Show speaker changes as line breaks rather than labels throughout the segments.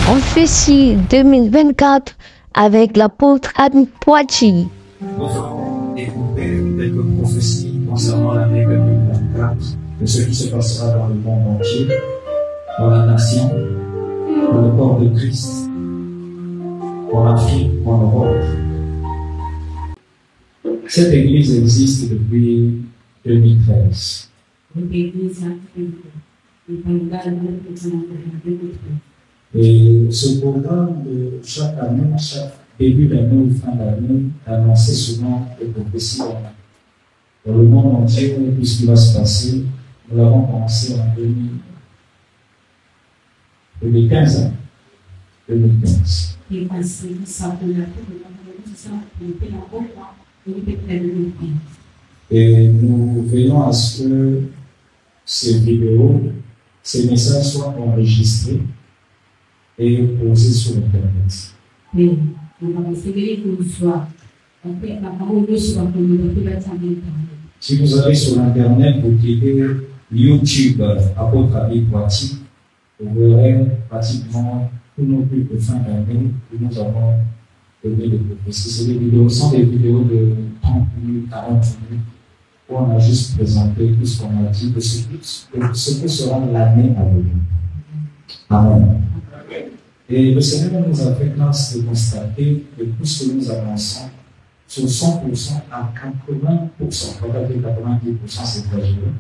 Prophétie 2024 avec l'apôtre Anne Poitiers.
Nous allons découvrir quelques prophéties concernant l'année 2024 de ce qui se passera dans le monde entier, dans la nation, dans le corps de Christ, en Afrique, en Europe. Cette église existe depuis 2013. Et ce programme de chaque année, chaque début d'année ou fin d'année, annonçait souvent les prophéties dans le monde entier, tout ce qui va se passer. Nous l'avons commencé en 2015. 2015. Et nous veillons à ce que ces vidéos, ces messages soient enregistrés et posés sur Internet. Si vous allez sur Internet, vous cliquez YouTube Apôtre Anne Poitiers, vous verrez pratiquement tous nos buts de fin d'année que nous avons donné des prophéties. Ces vidéos sont des vidéos de 30 minutes, 40 minutes, où on a juste présenté tout ce qu'on a dit de ce que sera l'année à venir. Amen. Et le Seigneur nous a fait grâce de constater que tout ce que nous avançons, sur 100% à 80%, pas 90% c'est exagéré,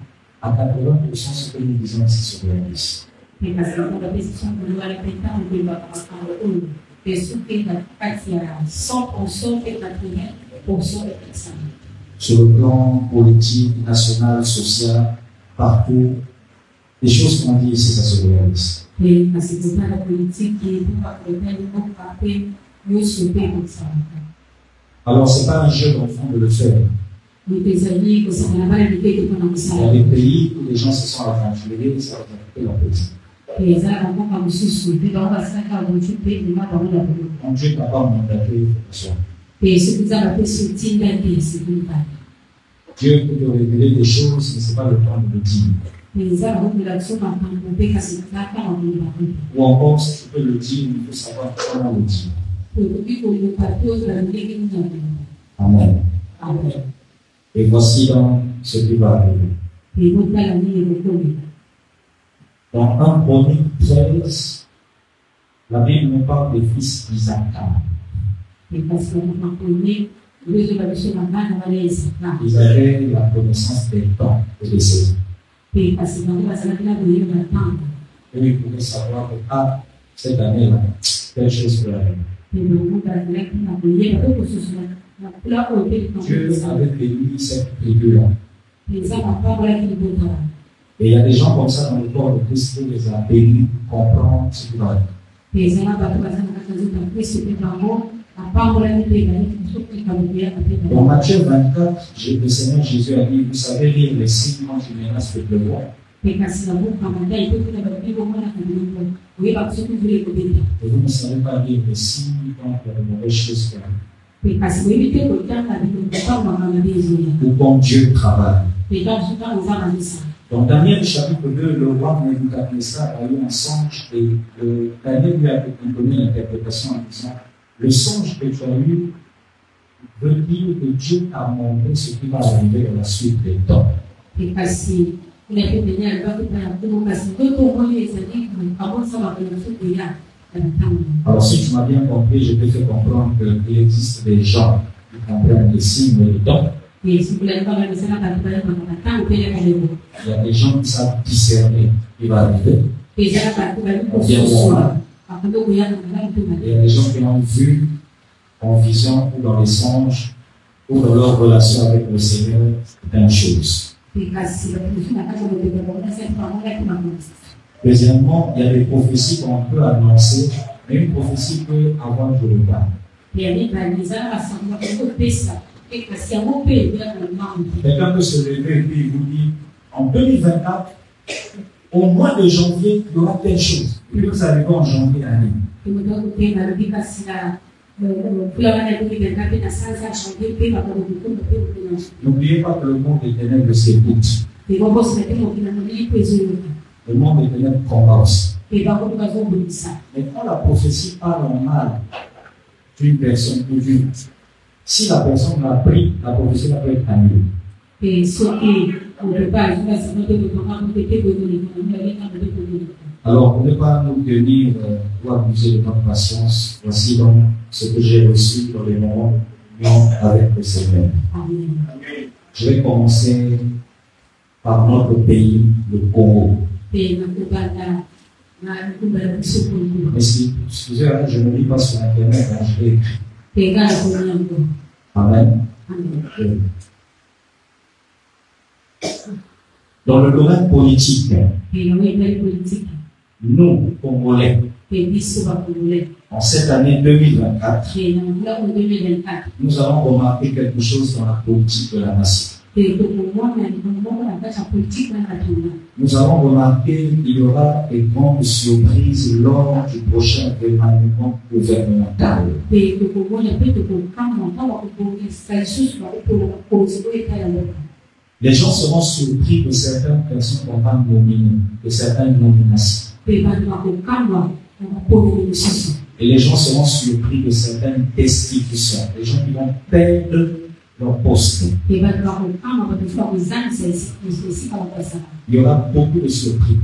à 80% ce que nous disons ici sur l'église. Sur le plan politique, national, social, partout, les choses qu'on dit ici, ça se réalise. Alors, ce n'est pas un jeu d'enfant de le faire. Il y a des pays où les gens se sont aventurés et ça va coûter leur pays. Quand Dieu n'a pas mandaté, Dieu peut te révéler des choses, mais ce n'est pas le temps de le dire. Ou encore, si tu peux le dire, il faut savoir comment le dire. Amen. Amen. Et voici donc ce qui va arriver. Dans 1 Chronique 13, la Bible nous parle des fils d'Isaac. Ils avaient la connaissance des temps et des saisons. Et ils pouvaient savoir que cette année-là, telle chose peut arriver. Dieu avait béni cette tribu-là. Et il y a des gens comme ça dans le corps de Christ qui les a bénis pour comprendre ce qui va arriver. Dans Matthieu 24, le Seigneur Jésus a dit, vous savez lire les signes quand il menace de pleuvoir. Et vous ne savez pas lire les signes quand il y a de mauvaises choses qui arrivent. Ou quand Dieu travaille. Dans Daniel chapitre 2, le roi Nebuchadnezzar a eu un songe et Daniel lui a donné l'interprétation en disant, le songe que tu as eu veut dire que Dieu t'a montré ce qui va arriver dans la suite des temps. Alors si tu m'as bien compris, je peux te comprendre qu'il existe des gens qui comprennent les signes et les temps. Il y a des gens qui savent discerner ce qui va arriver. Il y a des gens qui ont vu en vision ou dans les songes ou dans leur relation avec le Seigneur plein de choses. Deuxièmement, il y a des prophéties qu'on peut annoncer, mais une prophétie peut avoir du retard. Quelqu'un peut se lever et puis il vous dit, en 2024, au mois de janvier, il y aura telle chose. Et puis vous arrivez en janvier année. N'oubliez pas que le monde des ténèbres s'écoute. le monde des ténèbres combat aussi.
Et par contre, nous avons dit ça.
Mais quand la prophétie parle en mal d'une personne ou d'une, si la personne l'a pris, la prophétie va peut être annulée.
Et ce qui, on ne peut pas, je vais se de comment nous péter de nous.
Alors, pour ne pas nous tenir ou abuser de notre patience, voici donc ce que j'ai reçu dans les moments de communion avec le Seigneur.
Amen.
Je vais commencer par notre pays, le Congo. Excusez, je ne lis pas sur Internet, hein, je l'ai écrit. Amen.
Amen.
Dans le domaine politique, nous, Congolais, en cette année 2024, nous avons remarqué quelque chose dans la politique de la nation. Nous avons remarqué qu'il y aura des grandes surprises lors du prochain remaniement gouvernemental. Les gens seront surpris que certaines personnes vont pas nominer, de certaines nominations. Et les gens seront surpris de certaines destitutions. Les gens qui vont perdre leur poste. Il y aura beaucoup de surprises.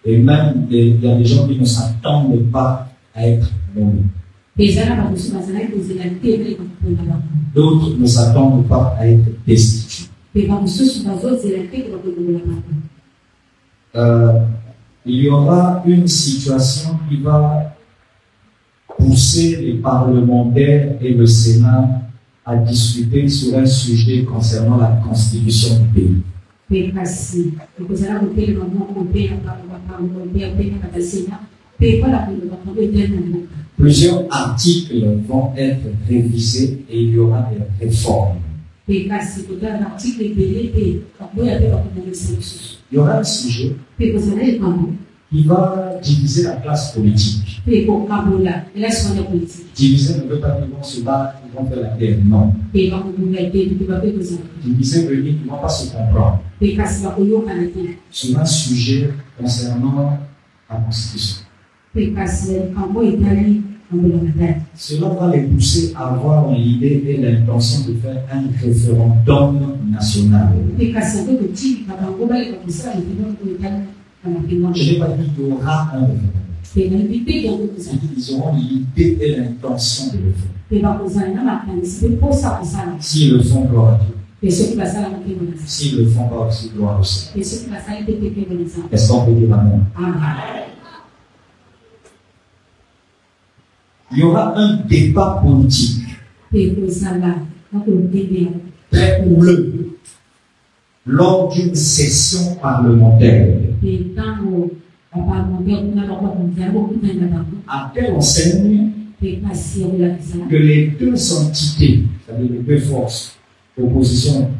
Et même, il y a des gens qui ne s'attendent pas à être nommés. D'autres ne s'attendent pas à être destitués. Il y aura une situation qui va pousser les parlementaires et le Sénat à discuter sur un sujet concernant la constitution du pays. Plusieurs articles vont être révisés et il y aura des réformes. Il y aura un sujet qui va diviser la classe politique. Diviser ne veut pas dire qu'ils vont se battre, ils vont faire la guerre, non. Diviser veut dire qu'ils ne vont pas se comprendre sur un sujet concernant la Constitution. Cela va les pousser à avoir l'idée et l'intention de faire un référendum national. Je n'ai pas dit qu'il y aura un référendum. Ils auront l'idée et l'intention de le faire. S'ils le font, gloire à Dieu. S'ils le font pas aussi, gloire au Seigneur. Est-ce qu'on peut dire amen? Il y aura un débat politique très houleux lors d'une session parlementaire. À telle enseigne que les deux entités, c'est-à-dire les deux forces, opposition,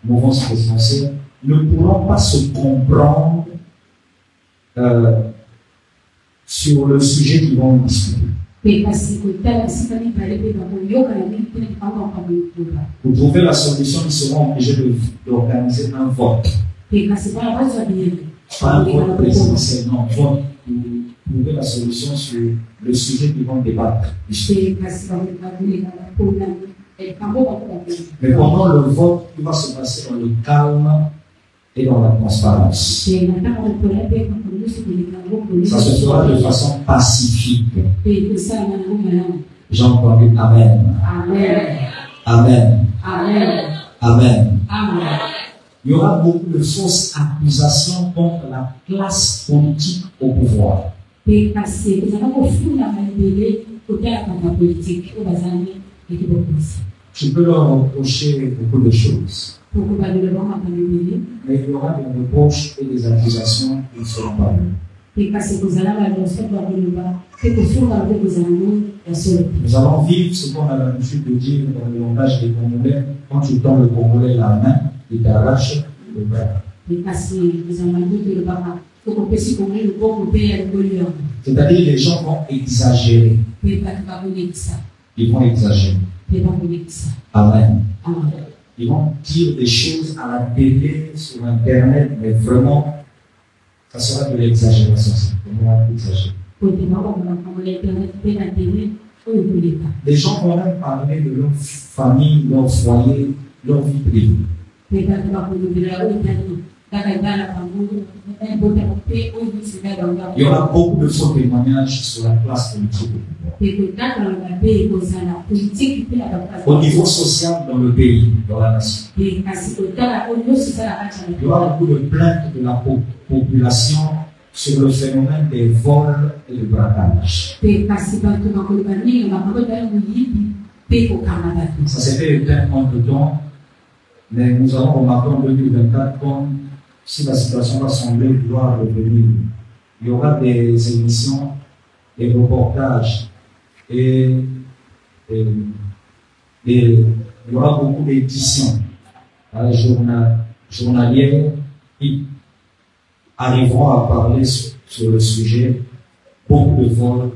mouvance présidentielle, ne pourront pas se comprendre sur le sujet qu'ils vont discuter. Pour trouver la solution, ils seront obligés d'organiser un vote. Pas un vote présidentiel, non, vote pour trouver la solution sur le sujet qu'ils vont débattre. Mais pendant le vote, il va se passer dans le calme et dans la transparence. Ça se fera de façon pacifique. J'ai entendu Amen. Amen. Amen. Amen. Amen. Il y aura beaucoup de fausses accusations contre la classe politique au pouvoir. Je peux leur reprocher beaucoup de choses. Mais il y aura des reproches et des accusations qui ne seront pas vues. Nous allons vivre ce qu'on a l'habitude de dire dans le langage des Congolais. Quand tu tends le Congolais la main, il t'arrache le bras. C'est-à-dire les gens vont exagérer. Ils vont exagérer. Amen. ils vont dire des choses à la télé, sur Internet, mais vraiment, ça sera de l'exagération. C'est vraiment exagéré. Les gens vont même parler de leur famille, leur foyer, leur vie privée. Il y aura beaucoup de faux témoignages sur la classe politique. Au niveau social dans le pays, dans la nation. Il y aura beaucoup de plaintes de la population sur le phénomène des vols et de braquage. Ça s'était éteint entre temps, mais nous avons remarqué en 2024 comme si la situation va sembler vouloir revenir. Il y aura des émissions, des reportages et il y aura beaucoup d'éditions journalières qui arriveront à parler sur le sujet. Beaucoup de vols,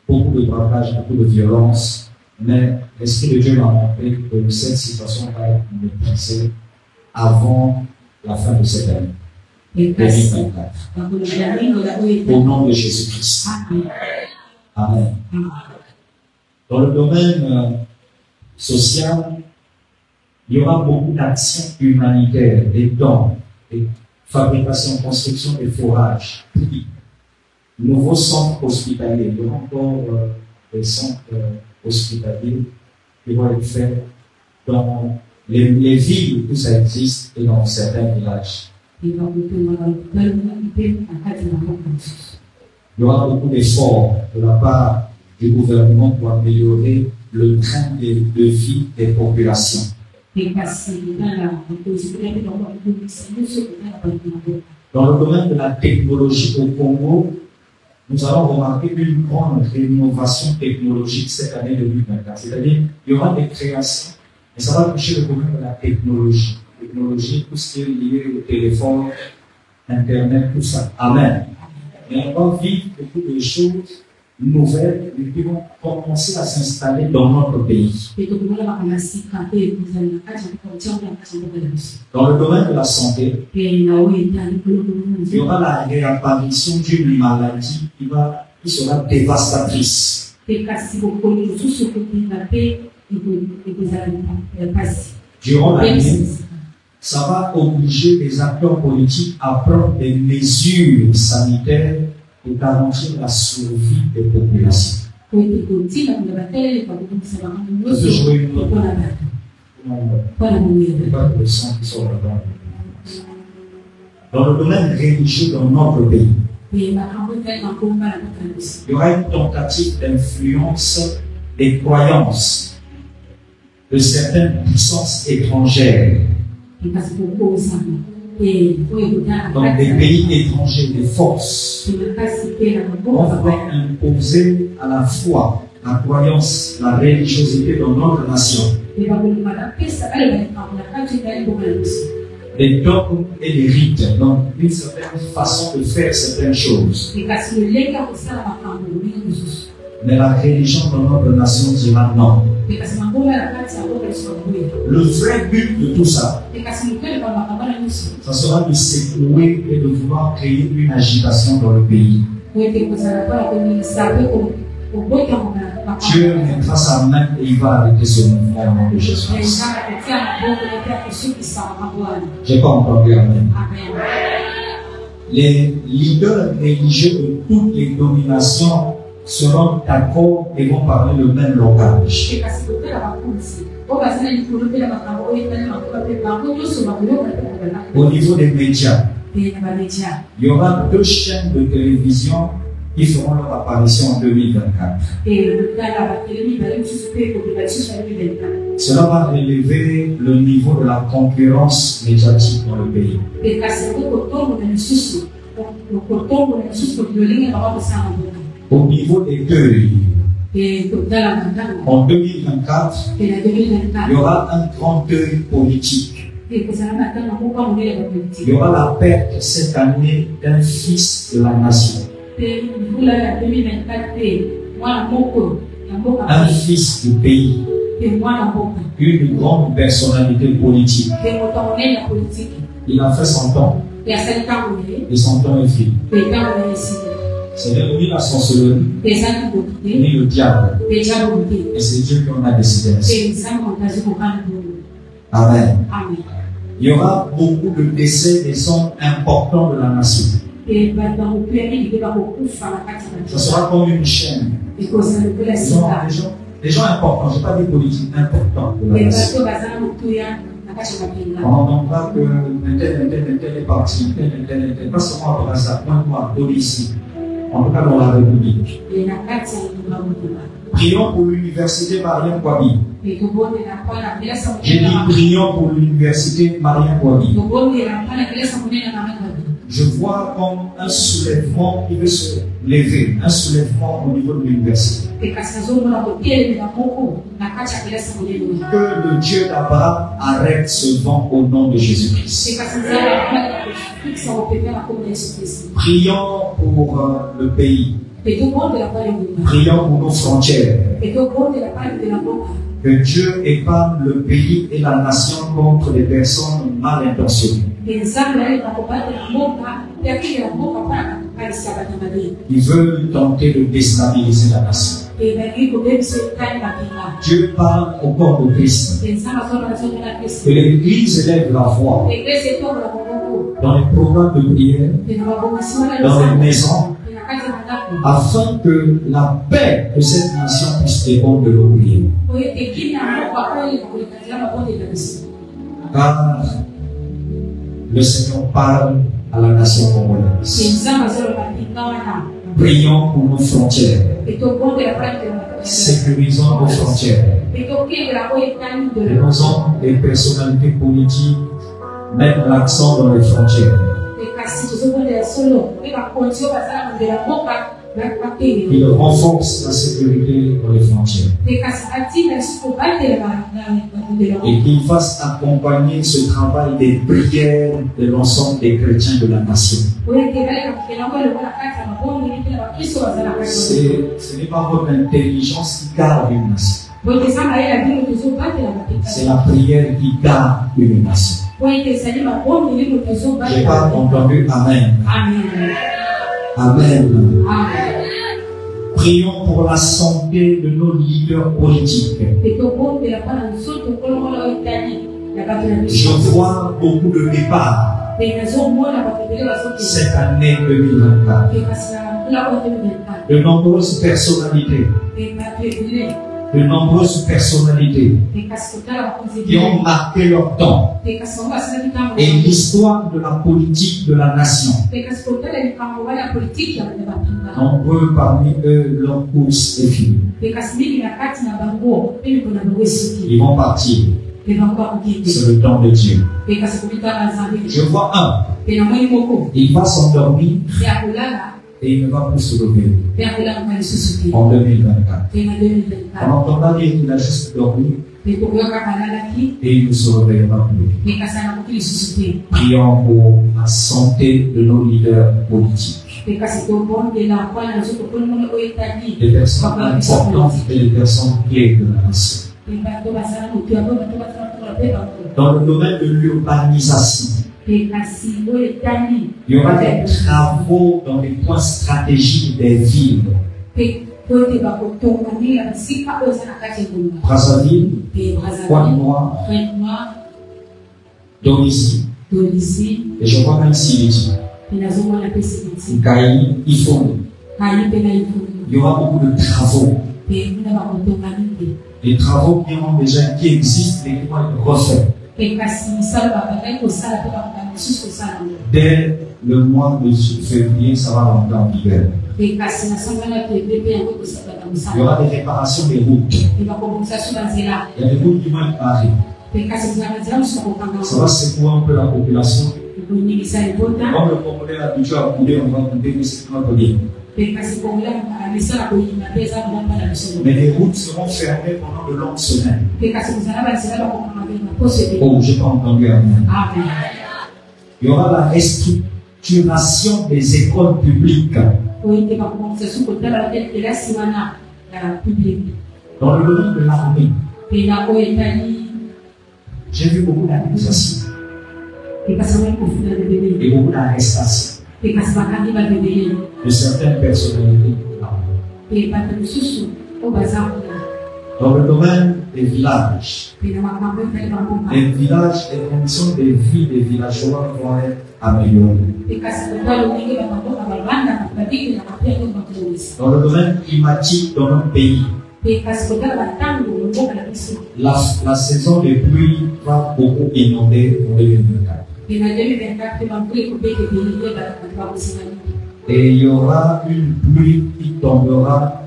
beaucoup de braquages, beaucoup de violence, mais l'Esprit de Dieu m'a montré que cette situation va être maîtrisée avant la fin de cette année 2024. Au nom de Jésus-Christ. Amen. Dans le domaine social, il y aura beaucoup d'actions humanitaires, des dons, des fabrication, construction des forages, nouveaux centres hospitaliers. Il y aura encore des centres hospitaliers qui vont être faits dans les villes où ça existe et dans certains villages. Il y aura beaucoup d'efforts de la part du gouvernement pour améliorer le train de vie des populations. Dans le domaine de la technologie au Congo, nous allons remarquer une grande rénovation technologique cette année 2024. C'est-à-dire qu'il y aura des créations, mais ça va toucher le domaine de la technologie. Technologie, tout ce qui est lié au téléphone, Internet, tout ça. Amen. Et on va vivre beaucoup de choses nouvelles qui vont commencer à s'installer dans notre pays. Dans le domaine de la santé, il y aura la réapparition d'une maladie qui sera dévastatrice. Durant l'année, ça va obliger les acteurs politiques à prendre des mesures sanitaires pour garantir la survie des populations. Dans le domaine religieux dans notre pays, il y aura une tentative d'influence des croyances de certaines puissances étrangères. Dans des pays étrangers, des forces, on va imposer à la foi, la croyance, la religiosité dans notre nation. Des dogmes et des rites, donc une certaine façon de faire certaines choses. Mais la religion dans notre nation dira non. Le vrai but de tout ça, ça sera de s'écrouler et de vouloir créer une agitation dans le pays. Dieu mettra sa main et il va arrêter ce mouvement au nom de Jésus. J'ai pas entendu amen. Les leaders religieux de toutes les dominations seront d'accord et vont parler le même langage. Au niveau des médias, il y aura 2 chaînes de télévision qui feront leur apparition en 2024. Cela va élever le niveau de la concurrence médiatique dans le pays. Au niveau des deuils, en 2024, il y aura un grand deuil politique. Il y aura la perte cette année d'un fils de la nation. Un fils du pays. une grande personnalité politique. Il a fait son temps. Et son temps est fini. Ce n'est ni la sorcellerie, ni le diable. Et c'est Dieu qui en a décidé ainsi. Amen. Il y aura beaucoup de décès des hommes importants de la nation. Ce sera comme une chaîne. Les gens importants, je ne vais pas dire politiques, importants de la nation. On n'entend pas que tel est parti, tel, pas seulement à ça, moi, ici. En tout cas dans la République. Prions pour l'université Marien Kouabi. J'ai dit prions pour l'université Marien Kouabi. Je vois comme un soulèvement qui veut se lever, un soulèvement au niveau de l'université. Que le Dieu d'Abraham arrête ce vent au nom de Jésus-Christ. Prions pour le pays. Prions pour nos frontières. Que Dieu épargne le pays et la nation contre les personnes mal intentionnées. Ils veulent tenter de déstabiliser la nation. Dieu parle au corps de Christ. Que l'Église élève la voix dans les programmes de prière, dans les maisons, afin que la paix de cette nation puisse dépendre de nos prières. Car le Seigneur parle à la nation congolaise. Prions pour nos frontières. Sécurisons nos frontières. Faisons des personnalités politiques mettre l'accent dans les frontières. Il renforce la sécurité dans les frontières. Et qu'il fasse accompagner ce travail des prières de l'ensemble des chrétiens de la nation. Ce n'est pas votre intelligence qui garde une nation. C'est la prière qui garde une nation. Je n'ai pas entendu Amen. Amen. Prions pour la santé de nos leaders politiques. Je vois beaucoup de départs cette année 2024. De nombreuses personnalités. De nombreuses personnalités qui ont marqué leur temps et l'histoire de la politique de la nation. Nombreux parmi eux, leur course est finie. Ils vont partir. C'est le temps de Dieu. Je vois un. Il va s'endormir. Et il ne va plus se lever en 2024. On entendra dire qu'il a juste dormi et il ne se réveillera plus. Prions pour la santé de nos leaders politiques. Des personnes importantes et des personnes clés de la nation. Dans le domaine de l'urbanisation, il y aura des travaux dans les points stratégiques des villes. Brazzaville, Pointe-Noire, Donizy, et je vois même Siliti, Gaï, Ifon. Il y aura beaucoup de travaux. Des travaux qui existent et qui vont être refaits. Dès le mois de février, ça va rentrer en vigueur. Il y aura des réparations des routes. Il y a des routes qui vont être parées. Ça va secouer un peu la population. Comme le Congolais a habitué à couler, on va couler, mais c'est pas bien. Mais les routes seront fermées pendant de longues semaines. Oh, je n'ai pas entendu Amen. Il y aura la restructuration des écoles publiques. Dans le domaine de l'armée, J'ai vu beaucoup d'accusations
Et parce que beaucoup de
et beaucoup d'arrestations
et parce que
de certaines personnalités.
et pas de sous au bazar.
Dans le domaine des villages, les villages, les conditions de vie des villageois vont être améliorées. Dans le domaine climatique dans notre pays, la saison des pluies va beaucoup inonder en 2024. Et il y aura une pluie qui tombera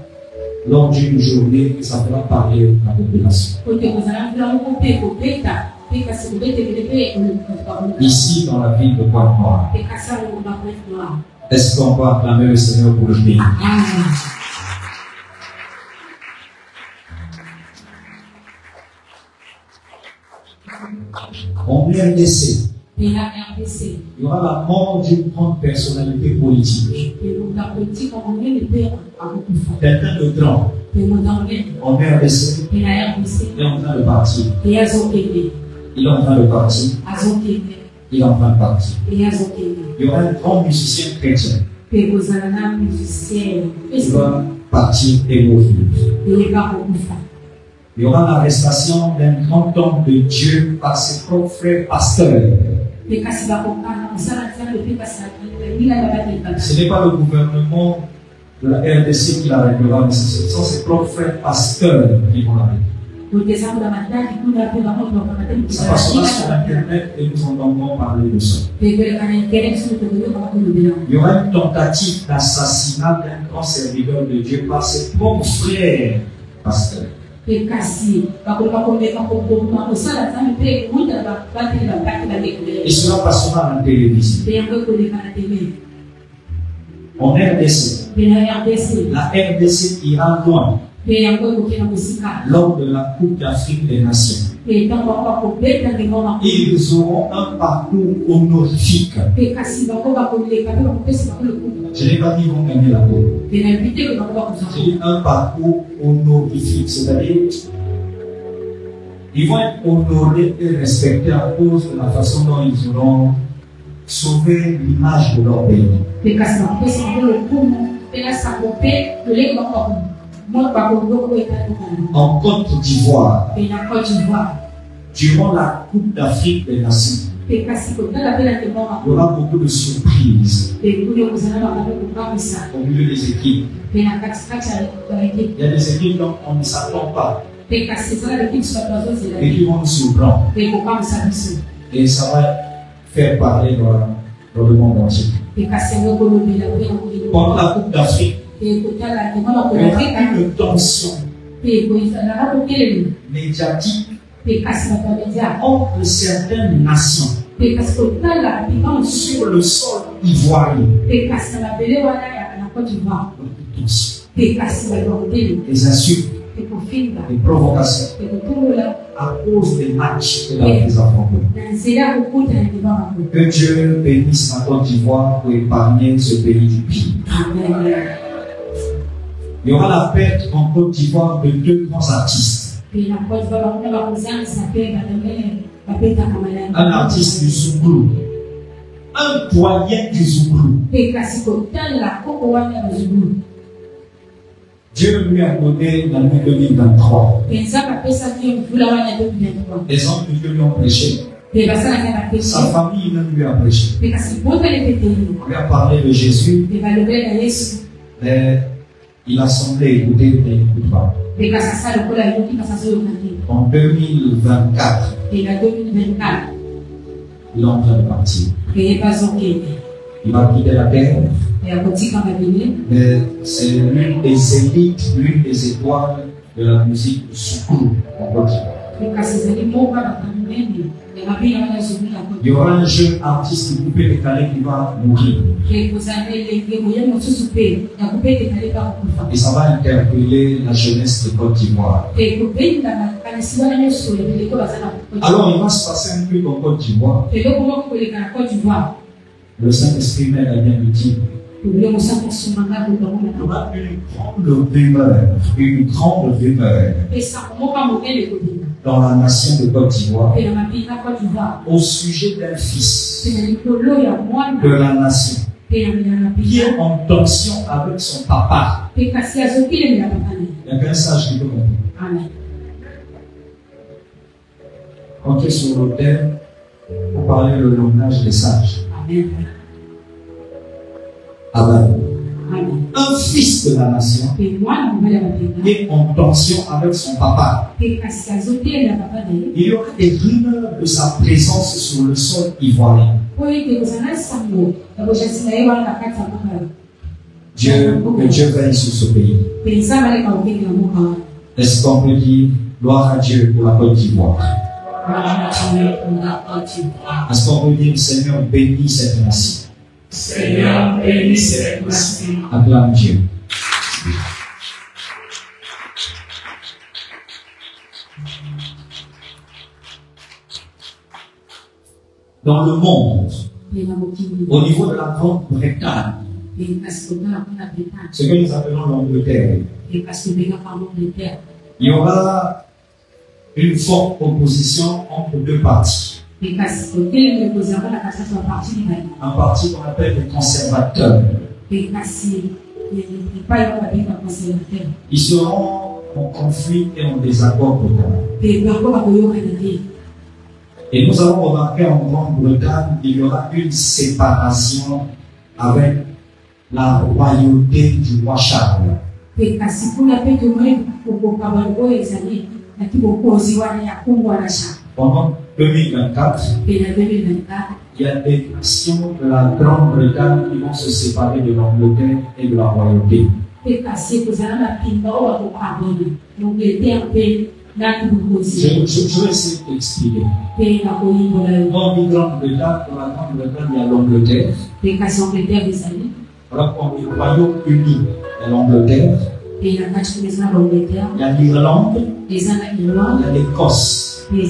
lors d'une journée, ça fera parler la population. Ici, dans la ville de Pointe-Noire, est-ce qu'on peut acclamer le Seigneur pour le pays? En RDC, il y aura la mort d'une grande personnalité politique. Quelqu'un de grand en RDC est en train de partir. Il est en train de partir. Il est en train de partir. Il y aura un grand musicien chrétien qui va partir et mourir. Il y aura l'arrestation d'un grand homme de Dieu par ses propres frères pasteurs. Ce n'est pas le gouvernement de la RDC qui l'arrêtera, mais ce sont ses propres frères pasteurs qui vont l'arrêter. Ça passera sur Internet et nous entendrons parler de ça. Il y aura une tentative d'assassinat d'un grand serviteur de Dieu par ses propres frères pasteurs. Et cela passera à la télévision. En RDC, la RDC ira loin lors de la Coupe d'Afrique des Nations. Ils auront un parcours honorifique. Je n'ai pas dit qu'ils vont gagner la coupe. J'ai dit un parcours honorifique, c'est-à-dire ils vont être honorés et respectés à cause de la façon dont ils auront sauvé l'image de leur pays. En Côte d'Ivoire, durant la Coupe d'Afrique des Nations, il y aura beaucoup de surprises au milieu des équipes. Il y a des équipes dont on ne s'attend pas et qui vont nous surprendre. Et ça va faire parler dans le monde entier. Pendant la Coupe d'Afrique, il y aura une tension médiatique entre certaines nations sur le sol ivoirien. Les insultes, les provocations à cause des matchs de la prise affrontée. Que Dieu bénisse la Côte d'Ivoire pour épargner ce pays du pire. Il y aura la perte en Côte d'Ivoire de deux grands artistes. Un artiste du Zouglou, un doyen du Zouglou. Dieu lui a donné l'année 2023. Les hommes de Dieu lui ont prêché. Sa famille même lui a prêché. On lui a parlé de Jésus. Mais il a semblé écouter, mais il n'écoute pas. En 2024, il est en train de partir. Il va quitter la terre. Mais c'est l'une des élites, l'une des étoiles de la musique du Soukourou en Côte d'Ivoire. Il y aura un jeune artiste du coupé décalé qui va mourir. Et ça va interpeller la jeunesse de Côte d'Ivoire. Alors il va se passer un truc en Côte d'Ivoire. Le Saint-Esprit m'aide à bien le dire. Il y aura une grande rumeur dans la nation de Côte d'Ivoire
pe na mapinga Côte d'Ivoire
au sujet d'un fils
pe na likolo ya mwana
de la nation
pe na
qui
mapinga
est en tension avec son papa.
pe kasi azokile na papa na ye.
Il n'y a qu'un sage qui peut comprendre.
Amen.
Entrez sur l'autel pour parler le langage des sages.
Amen.
Amen.
Amen.
Un fils de la nation
Pe mwana mobali ya mapinga
qui est en tension avec son papa.
pe kasi azokile na papa na ye.
Il y aura des rumeurs de sa présence sur le sol ivoirien.
Po ete kozala sango ya bojasi na ye wana na kati ya mboka
Que Dieu veille sur ce pays.
pe nzambe aleka kokengela mboka wana.
Est-ce qu'on peut dire gloire à Dieu pour la Côte d'Ivoire? Est-ce qu'on peut dire Seigneur bénis cette nation?
Seigneur, bénis cette nation.
Acclame Dieu. Dans le monde, au niveau de la Grande-Bretagne, ce que nous appelons l'Angleterre, il y aura une forte opposition entre deux partis. Un parti qu'on appelle les conservateurs. Ils seront en conflit et en désaccord total. Et nous avons remarqué en Grande-Bretagne qu'il y aura une séparation avec la royauté du roi Charles. Pendant 2024, il y a des nations de la Grande-Bretagne qui vont se séparer de l'Angleterre et de la royauté. Je vais essayer d'expliquer. Dans la Grande-Bretagne, il y a l'Angleterre. Alors, dans le Royaume-Uni, il y a l'Angleterre. Il y a l'Irlande. Il y a l'Écosse. Il y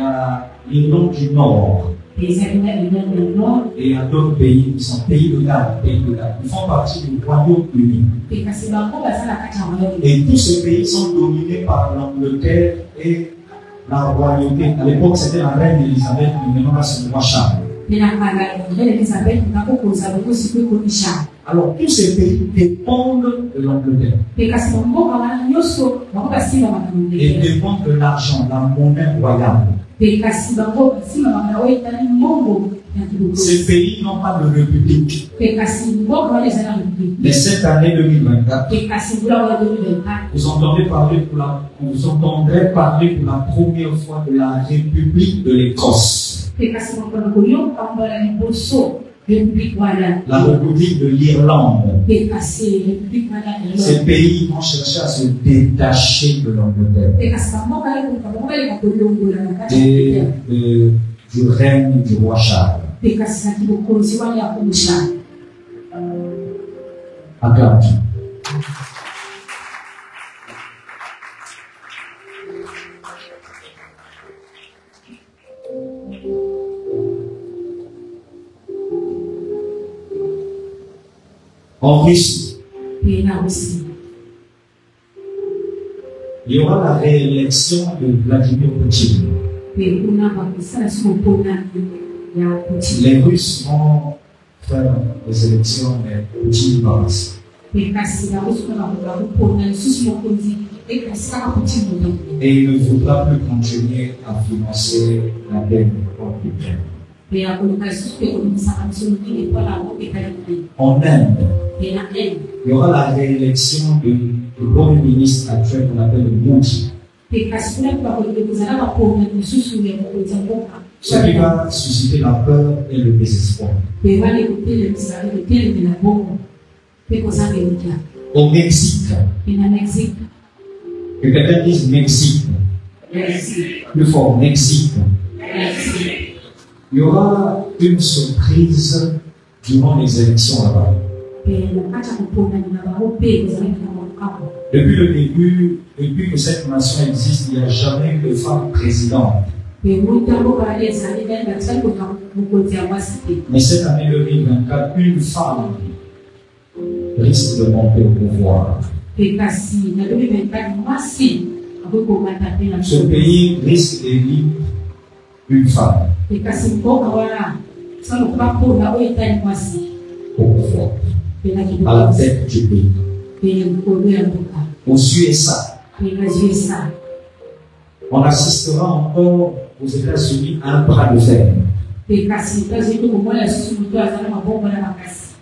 a l'Irlande du Nord. Et il y a d'autres pays qui sont pays de Galles. Ils font partie du Royaume-Uni. Et tous ces pays sont dominés par l'Angleterre et la royauté. À l'époque, c'était la reine Elisabeth, mais maintenant, c'est le roi Charles. Alors, tous ces pays dépendent de l'Angleterre. Et dépendent de l'argent, la monnaie royale. Ces pays n'ont pas de république. Mais cette année 2024, vous entendrez parler pour la première fois de la République de l'Écosse. La République de l'Irlande. Ces pays vont chercher à se détacher de l'Angleterre et du règne du roi Charles. Acclame. En Russie, il y aura la réélection de Vladimir Poutine. Les Russes vont faire des élections, mais Poutine va passer. Et il ne voudra plus continuer à financer la guerre contre l'Ukraine. En Inde, il y aura la réélection du premier ministre actuel qu'on appelle Modi. Ce qui va susciter la peur et le désespoir. Au Mexique, que quelqu'un dise Mexique, plus fort, Mexique. Il y aura une surprise durant les élections là-bas. Depuis le début, depuis que cette nation existe, il n'y a jamais eu de femme présidente. Mais cette année 2024, une femme risque de monter au pouvoir. Ce pays risque d'élire une femme au pouvoir, à la tête du pays. Aux USA, on assistera encore aux États-Unis à un bras de fer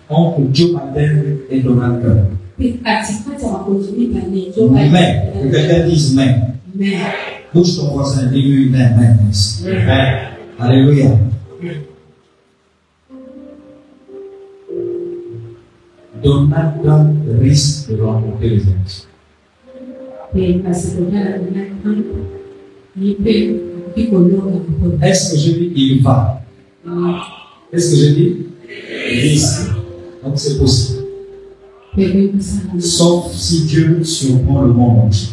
entre Joe Biden et Donald Trump. Mais, que quelqu'un dise mais. Bouge ton voisin, dis-lui mais. Alléluia. Donald Trump risque de remporter les élections. Est-ce que je dis il va? Est-ce que je dis risque? Donc c'est possible. Sauf si Dieu surprend le monde entier.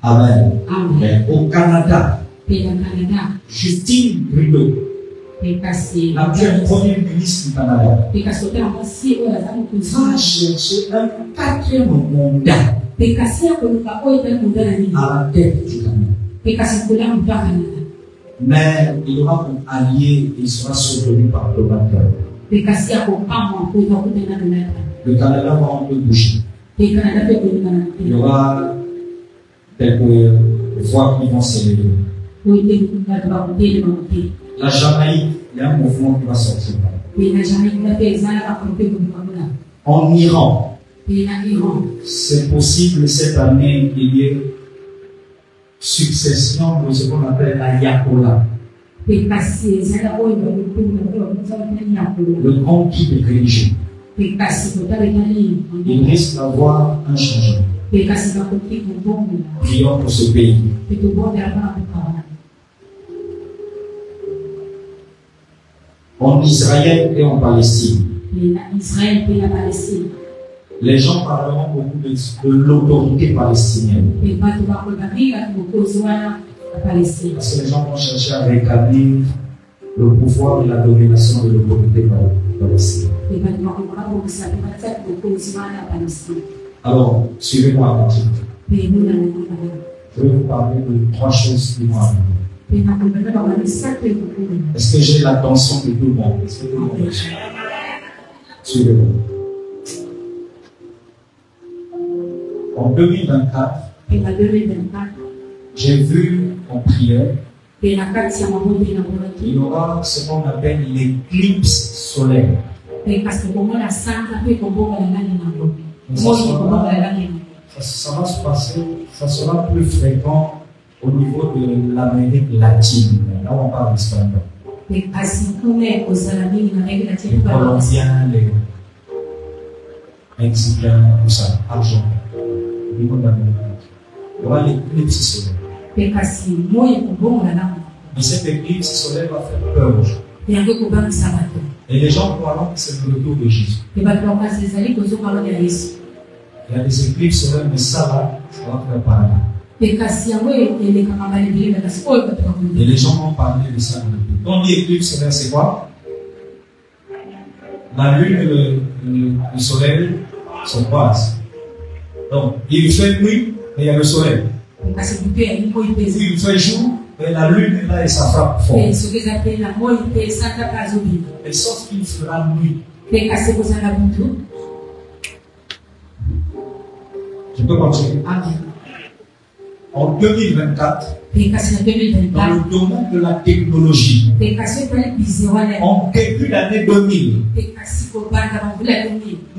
Amen. Mais au Canada, Justine Trudeau, l'actuel premier ministre du Canada, va chercher un quatrième mandat à la tête du Canada. Mais il aura comme allié, il sera soutenu par Donald Trump. Le Canada va un peu bouger. Il y aura quelques voix qui vont s'élever. La Jamaïque, il y a un mouvement qui va sortir. En Iran, c'est possible cette année qu'il y ait succession de ce qu'on appelle la Ayatollah. Le grand guide religieux. Il risque d'avoir un changement. Prions pour ce pays. En Israël et en Palestine, les gens parleront beaucoup de l'autorité palestinienne. Parce que les gens vont chercher à rétablir le pouvoir et la domination de l'autorité palestinienne. Alors, suivez-moi à partir. Je vais vous parler de 3 choses qui vont arriver. Est-ce que j'ai l'attention de tout le monde? Est-ce que tout le monde est sûr? Suivez-moi. En 2024, j'ai vu en prière, il y aura ce qu'on appelle l'éclipse solaire. Ça va se passer, ça sera plus fréquent au niveau de l'Amérique latine. Là où on parle d'Espagnol. Les Colombiens, les Mexicains, tout ça, argent. Au niveau de l'Amérique latine. Il y aura l'éclipse solaire. Mais cette éclipse solaire va faire peur aux gens. Et les gens croiront que c'est le retour de Jésus. Il y a des éclipses solaires, mais ça va faire pareil. Et les gens vont parler de ça. Quand on dit éclipse solaire, c'est quoi? La lune et le soleil sont bases. Donc, il fait nuit, mais il y a le soleil. Il fait jour, mais la lune est là et ça frappe fort. Et sauf qu'il fera nuit. Je peux continuer. En 2024, dans le domaine de la technologie, en début d'année 2000,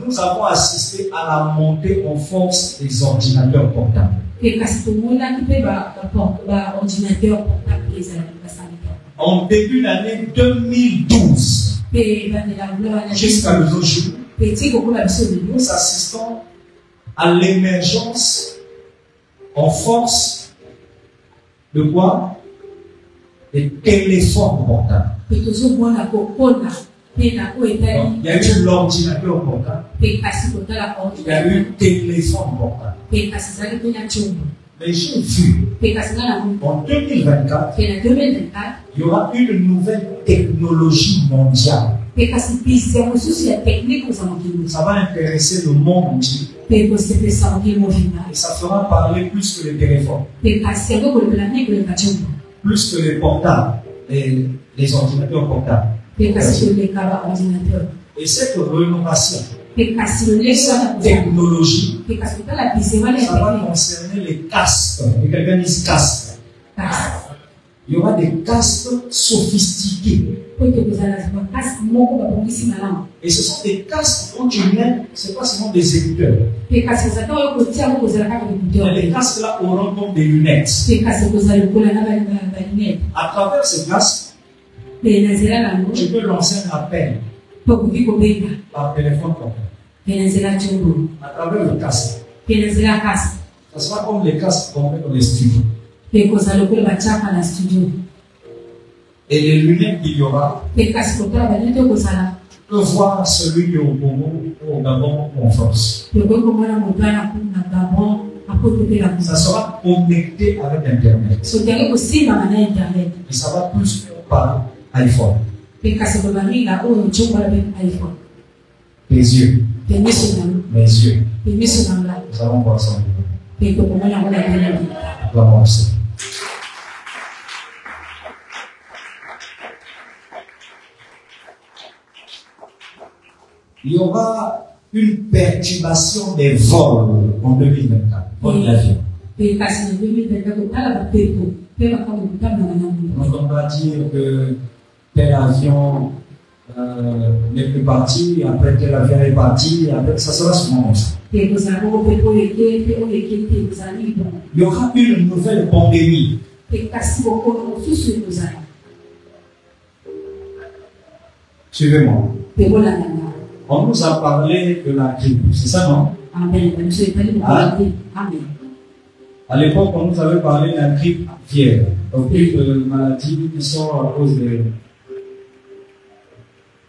nous avons assisté à la montée en force des ordinateurs portables. En début d'année 2012, jusqu'à nos jours, nous assistons à l'émergence en force de quoi? Des téléphones portables. Donc, il y a eu l'ordinateur portable, il y a eu le téléphone portable. Mais j'ai vu en 2024, il y aura une nouvelle technologie mondiale Ça va intéresser le monde entier. Et ça fera parler plus que les téléphones, plus que les portables, les ordinateurs portables. Et cette rénovation, cette technologie, ça va concerner les casques. Et quelqu'un dit casque. Il y aura des casques sophistiqués. Et ce sont des casques dont tu mets, ce n'est pas seulement des écouteurs. Les casques là auront comme des lunettes. À travers ces casques, tu peux lancer un appel par téléphone portable. À travers le casque. Ça sera comme les casques qu'on met dans les studios. Et les lunettes qu'il y aura, tu peux voir celui qui est au Congo ou au Gabon ou en France. Ça sera connecté avec Internet. Et ça va plus par iPhone. Tes yeux. Mes yeux. Nous allons voir ça. Acclamons le Seigneur. Il y aura une perturbation des vols en 2024. Vol d'avion. On va dire que tel avion n'est plus parti, après tel avion est parti, après ça sera souvent comme ça. Il y aura une nouvelle pandémie. Suivez-moi. On nous a parlé de la grippe, c'est ça, non? Amen. À l'époque, on nous avait parlé de la grippe aviaire, donc une maladie qui sort à cause de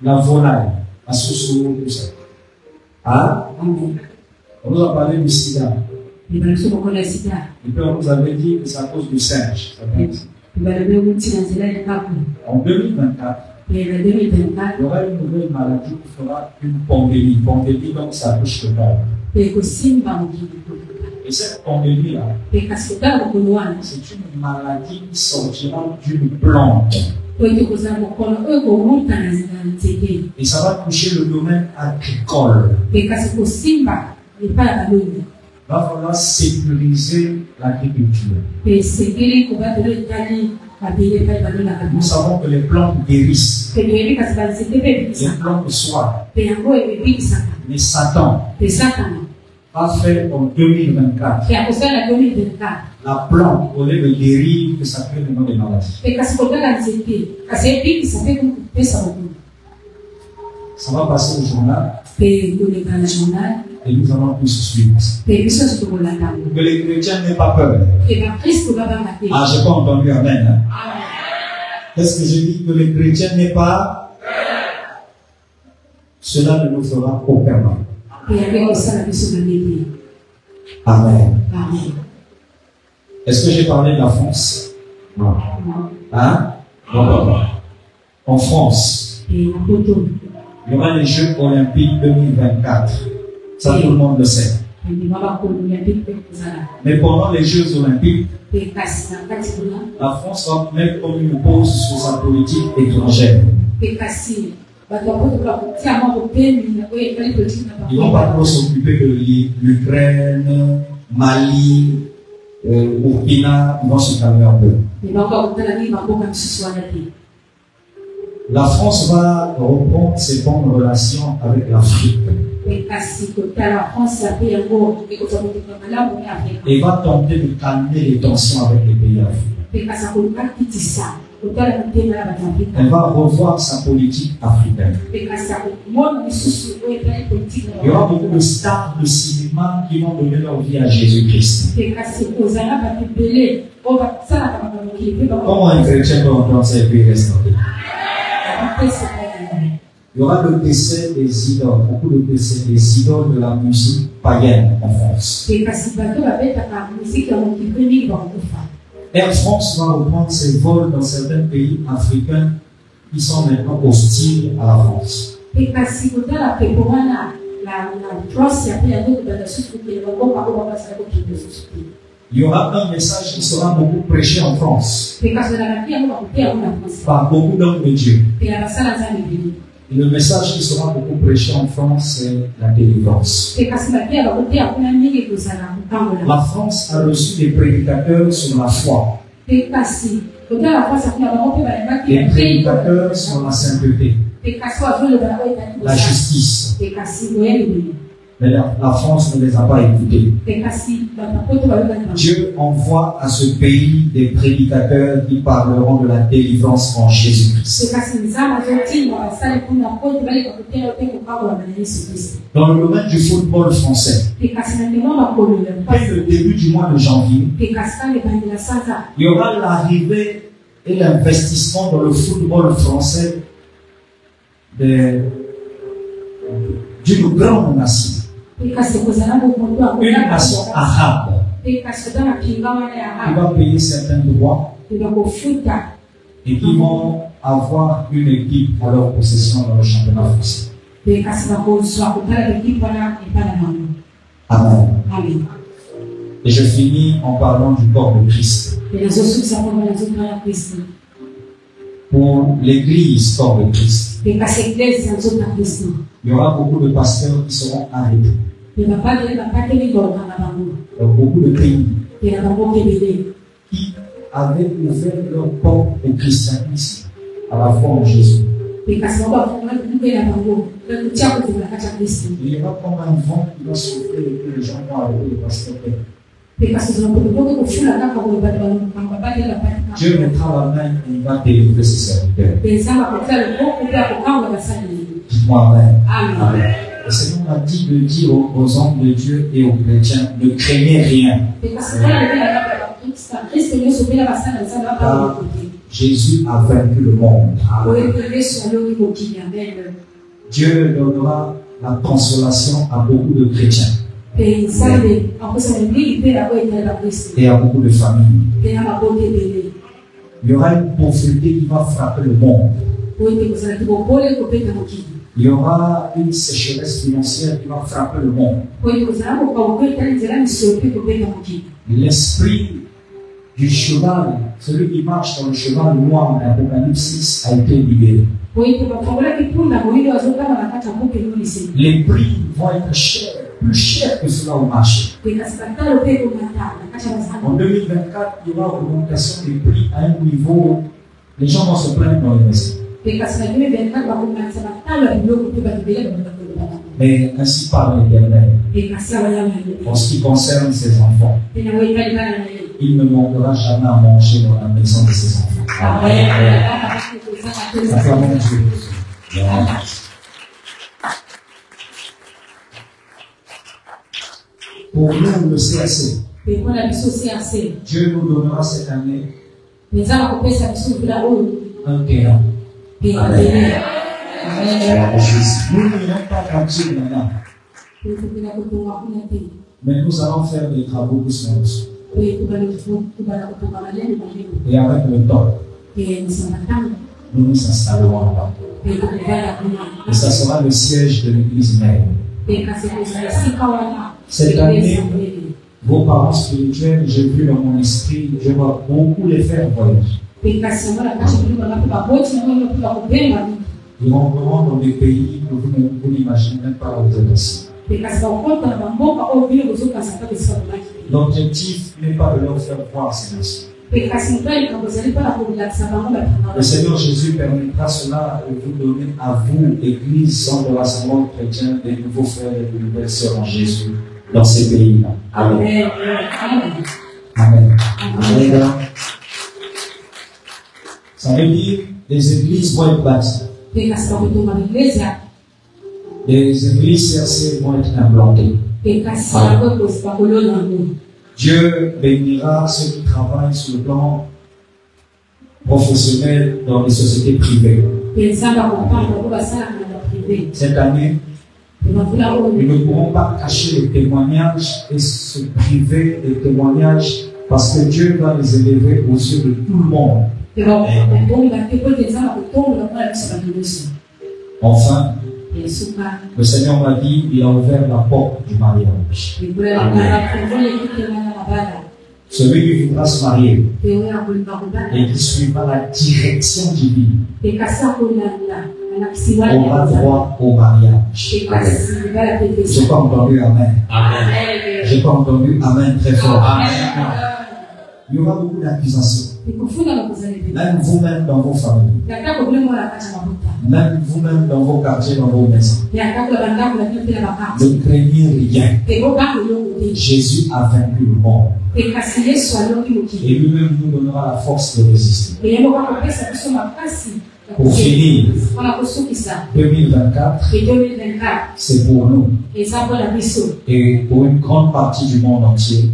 la volaille, la soussou, tout ça. Ah? On nous a parlé du sida. Et puis on nous avait dit que c'est à cause du singe. En 2024, il y aura une nouvelle maladie qui fera une pandémie. Pandémie, donc ça touche le monde. Et cette pandémie-là, c'est une maladie qui sortira d'une plante. Et ça va toucher le domaine agricole. Il va falloir sécuriser l'agriculture. Nous savons que les plantes guérissent. Les plantes soignent. Mais Satan a fait en 2024 la plante au lieu de guérir que ça crée des maladies. Ça va passer au journal. Et nous allons tous suivre ça. Que les chrétiens n'aient pas peur. Ah, je n'ai pas entendu amen. Hein? Qu'est-ce que je dis? Que les chrétiens n'aient pas peur. Cela ne nous fera aucun mal. Amen. Est-ce que j'ai parlé de la France? Non. Hein? Non. En France, il y aura les Jeux Olympiques 2024. Ça, tout le monde le sait. Mais pendant les Jeux Olympiques, la France va mettre comme une pause sur sa politique étrangère. Ils ne vont pas trop s'occuper de l'Ukraine, Mali, Burkina, ils vont se calmer un peu. La France va reprendre ses bonnes relations avec l'Afrique. Et va tenter de calmer les tensions avec les pays africains. Elle va revoir sa politique africaine. Il y aura beaucoup de stars de cinéma qui vont donner leur vie à Jésus-Christ. Comment un chrétien peut entendre ça et puis rester? Il y aura le décès des idoles, beaucoup de décès des idoles de la musique païenne en France. Air France va reprendre ses vols dans certains pays africains qui sont maintenant hostiles à la France.
Et kasi kutala pepoana la France ya pia ndio dans ce truc et on va pas passer à côté de ce truc.
Il y aura un message qui sera beaucoup prêché en France par beaucoup d'hommes de Dieu. Et le message qui sera beaucoup prêché en France, c'est la délivrance. La France a reçu des prédicateurs sur la foi, des prédicateurs sur la sainteté, la justice. Mais la France ne les a pas écoutés. Dieu envoie à ce pays des prédicateurs qui parleront de la délivrance en Jésus-Christ. Dans le domaine du football français, dès le début du mois de janvier, il y aura l'arrivée et l'investissement dans le football français d'une grande nation. Une nation arabe qui va payer certains droits et qui vont avoir une équipe à leur possession dans le championnat français. Amen. Et je finis en parlant du corps de Christ. Pour l'église corps de Christ, il y aura beaucoup de pasteurs qui seront arrêtés. Dans beaucoup de pays qui avaient ouvert leur porte au christianisme à la foi en Jésus. Il y aura comme un vent qui va souffler et que les gens vont arrêter les pasteurs. Dieu mettra la main et il va délivrer ses serviteurs. Dites-moi Amen. Amen. Le Seigneur m'a dit de dire aux hommes de Dieu et aux chrétiens, ne craignez rien. Car Jésus a vaincu le monde. Amen. Dieu donnera la consolation à beaucoup de chrétiens. Et à beaucoup de familles. Il y aura une pauvreté qui va frapper le monde. Il y aura une sécheresse financière qui va frapper le monde. L'esprit du cheval, celui qui marche dans le cheval noir d'Apocalypse 6 a été libéré. Les prix vont être chers, plus chers que cela au marché. En 2024, il y aura une augmentation des prix à un niveau, les gens vont se plaindre dans les maisons. Mais ainsi parle l'Éternel. En ce qui concerne ses enfants, il ne manquera jamais à manger dans la maison de ses enfants. Amen. Acclamons Dieu. Pour nous, le CAC, Dieu nous donnera cette année un terrain. Amen. Nous n'irons pas grandir maintenant. Mais nous allons faire des travaux doucement. Et avec le temps, nous nous installerons là-bas. Et ça sera le siège de l'église mère. Cette année, vos parents spirituels, j'ai vu dans mon esprit, je vais beaucoup les faire voyager. Ils vont vraiment dans des pays que vous n'imaginez même pas où vous êtes assis. L'objectif n'est pas de leur faire voir ces nations. Le Seigneur Jésus permettra cela de vous donner à vous, Église, sans de l'Assemblée chrétienne, des nouveaux frères et de nouvelles sœurs en Jésus dans ces pays-là. Amen. Amen. Amen. Ça veut dire les églises vont être bâties. Les églises CRC vont être implantées. Dieu bénira ceux qui travaillent sur le plan professionnel dans les sociétés privées. Cette année, nous ne pourrons pas cacher les témoignages et se priver des témoignages parce que Dieu va les élever aux yeux de tout le monde Enfin, le Seigneur m'a dit, il a ouvert la porte du mariage. Celui qui voudra se marier et qui suivra la direction divine aura droit au mariage. Je n'ai pas entendu Amen. Je n'ai pas entendu Amen très fort. Amen. Il y aura beaucoup d'accusations. Même vous-même dans vos familles. Même vous-même dans vos quartiers, dans vos maisons. Ne craignez rien. Jésus a vaincu le monde. Et lui-même nous donnera la force de résister. Pour finir, 2024, c'est pour nous. Et pour une grande partie du monde entier,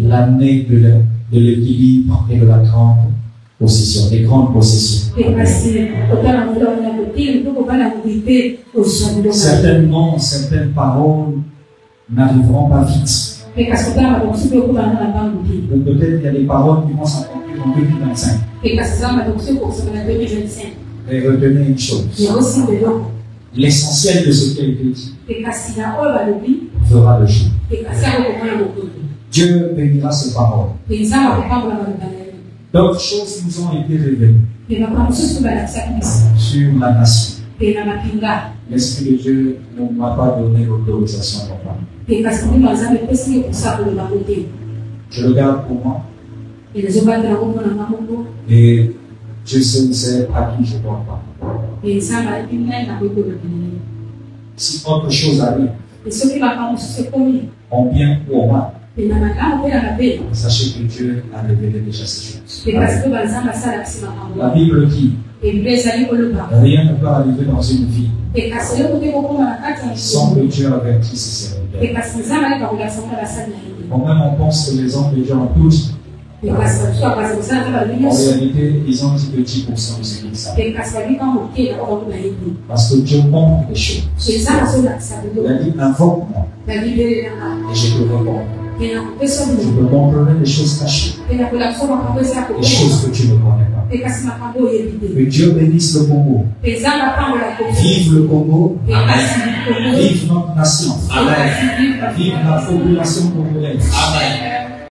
l'année de l'équilibre et de la grande possession, des grandes possessions. Certainement, certaines paroles n'arriveront pas vite. Ou peut-être il y a des paroles qui vont s'accomplir en 2025. Mais retenez une chose. L'essentiel de ce qui a été dit fera le jour. Dieu bénira ces paroles. D'autres choses nous ont été révélées sur la nation. L'Esprit de Dieu ne m'a pas donné l'autorisation d'en parler. Je le garde pour moi. Et Dieu sait à qui je dois parler. Si autre chose arrive, en bien ou en mal, sachez que Dieu a révélé déjà ces choses. La Bible dit, rien ne peut arriver dans une vie sans que Dieu avertisse ses serviteurs. Quand on pense que les hommes de Dieu ont tous, en réalité, ils ont dit que 10% de ce qu'ils savent. Parce que Dieu montre des choses. Il a dit, invoque-moi et je te réponds. Je te montrerai des choses cachées, des choses que tu ne connais pas. Que Dieu bénisse le Congo. Vive le Congo. Amen. Vive notre nation. Amen. Vive la population congolaise. Amen.